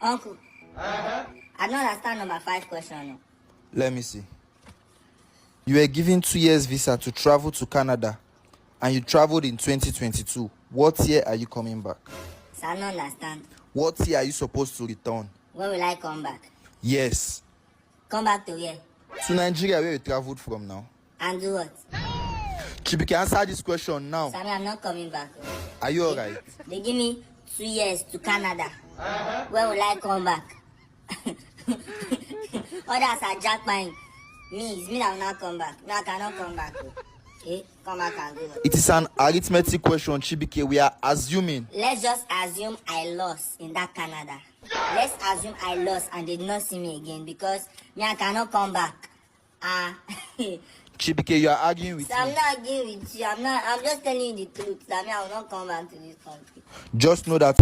Uncle, I don't understand number 5 question. Let me see. You were given 2 years visa to travel to Canada and you traveled in 2022. What year are you coming back? So I don't understand. What year are you supposed to return? When will I come back? Yes. Come back to where? To Nigeria, where you traveled from now. And do what? Chibike, answer this question now. Sammy, I'm not coming back. Are you alright? They give me 2 years to Canada. When will I come back? Others are jackpine. Me, it's me that will not come back. No, I cannot come back. Okay? Come back and do it. It is an arithmetic question, Chibike. We are assuming. Let's just assume I lost in that Canada. Let's assume I lost and they did not see me again because me, I cannot come back. Chibike, you are arguing with So I'm me. not arguing with you. I'm just telling you the truth. That me, I will not come back to this country. Just know that